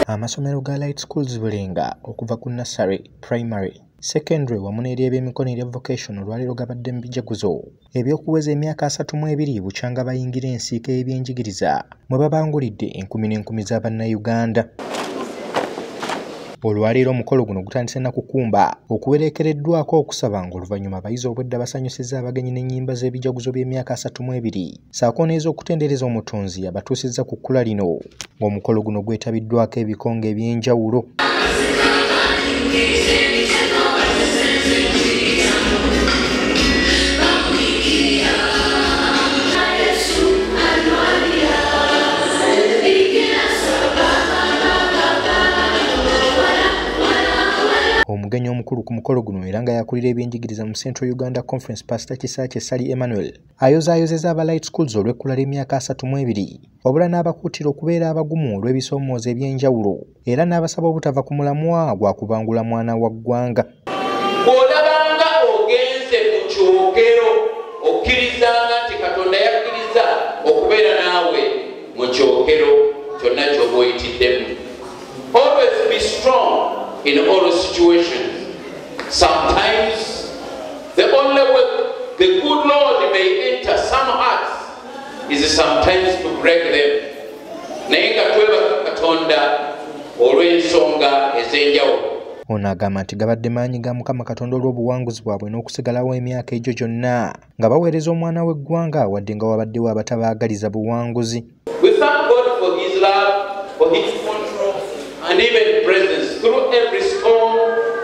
Amasomero ga Light Schools Bulenga okuva ku nursery, primary, secondary wamu n'ebyemikono erya vocational olwaleero gabadde mu bijaguzo eby'okuweza emyaka 32 bukyanga bayingira ensiike y'ebyenjigiriza mwe babangulidde enkumi n'enkumi z'Abannayuganda. Olwaleero omukolo guno gutandise na kukumba okuwerekereddwako okusaba ng'oluvannyuma abayizi obwedda basanyusizza abagenyi n'ennyimba z'ebijaguzo by'emyaka 32 ssaako n'ez'okutendereza omutonzi abatuusizza ku kkula lino ng'omukolo guno gwetabiddwako ebikonge eby'enjawulo. Omugenyi omukulu ku mukolo guno era nga yakulira ebyenjigiriza mu Central Uganda Conference Pastor Kisaakye Sally Emmanuel ayozaayozeza aba Light Schools olw'ekkula ly'emyaka 32 wabula n'abakuutira okubeera abagumu olw'ebisoomoozo eby'enjawulo era n'abasaba obutava ku mulamwa gwa kubangula mwana wa ggwanga. Bw'olabanga ogenze ku kyokero okkirizanga nti Katonda yakkiriza okubeera naawe mu kyokero kyonna ky'oba oyitiddemu. Always be strong in all situations. Sometimes the only way the good Lord may enter some hearts is sometimes to break them. Naye nga twebaka Katonda olw'ensonga ez'enjawulo. Ono agamba nti gabadde maanyi ga Mukama Katonda olw'obuwanguzi bwabwe n'okusigalawo emyaka egyo gyonna nga baweereza omwana w'eggwanga wadde nga wabaddewo abatabaagaliza buwanguzi. We thank God for his love, for his control and even presence through every storm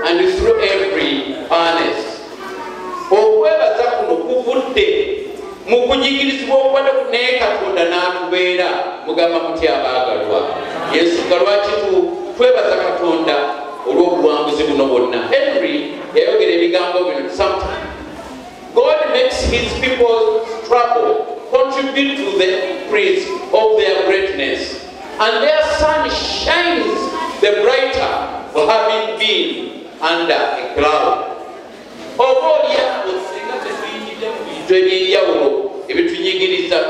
and through every harness. Okwebaza kuno kuvudde mu kunyigirizibwa okukwata naye Katonda n'atubeera mugamba mutya abaagalwa. Yesu lwaki twebaza Katonda olw'obuwanguzi buno bwonna. Henry yayogera ebigambo bino sometimes. God makes his people's trouble contribute to the increase of their greatness, and their sun shines the brighter for having been under a cloud.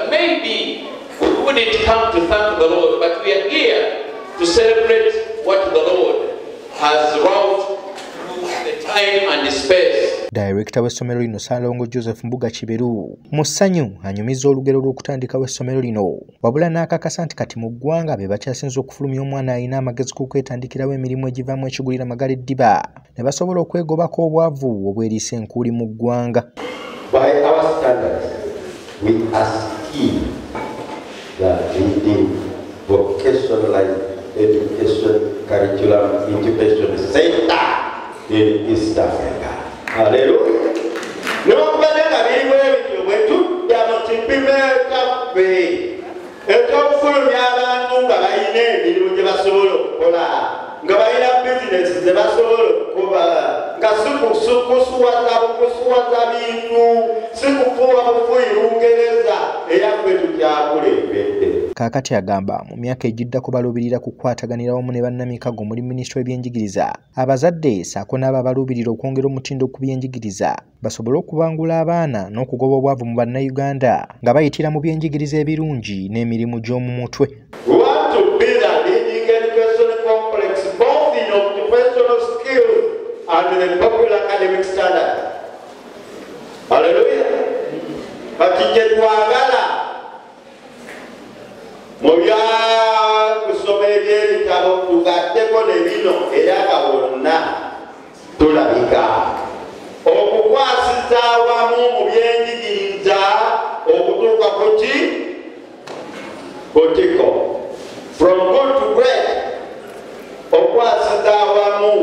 Maybe we wouldn't come to thank the Lord, but we are here to celebrate what the Lord has wrought through the time and the space. Director w'essomero lino Ssalongo Joseph Mbuga Kiberu mu ssanyu anyumizza olugero lw'okutandikawo essomero lino wabula n'akakasa nti kati mu ggwanga be bakyasinze okufulumya omwana alina amagezi ku kwetandikirawo emirimu egivaamu ekigulira magala eddiba ne basobola okwegobako obwavu obweriisa enkuuli mu ggwanga. By our standards, we are still the leading vocationalized education curriculum incubation center in East Africa. Hallelujah. No matter where we do, there must be a way. A top full Yaman, Gabaine, the Vasolo, Kola, Gabaina business, the Vasolo, Koba, Gasuku, Sukusuata, Kusuata, Suku, Ungereza, a young way to Yakure. Kakati agamba mu myaka egiddako baluubirira kukwataganira wamu ne bannamikago muri minisitule y'ebyenjigiriza abazadde ssaako n'abo abaluubirira okwongera omutindo ku byenjigiriza basobole okubangula abaana n'okugoba obwavu mu bannayuganda nga bayitira mu byenjigiriza ebirungi n'emirimu gy'omu mutwe. We want to build a leading education complex both in occupational skills and the popular academic standard. Hallelujah. Bakijjetwagala Moya kusoma eby'ebitabo tugatteko ne bino era nga bonna tulabika okukwasiza awamu mu byenjigiriza okutuuka ku ki butiko from good to great okwasiza awamu